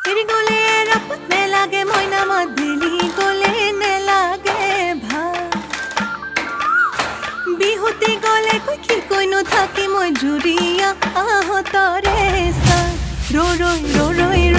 এৰি গলে ৰাপত নেলাগে মইনা মাত দিলি গলে নেলাগে ভাল বিহুতি গলে কৈ কি কৈনো থাকি মই জুৰিয়া আহতৰে চা ৰৈ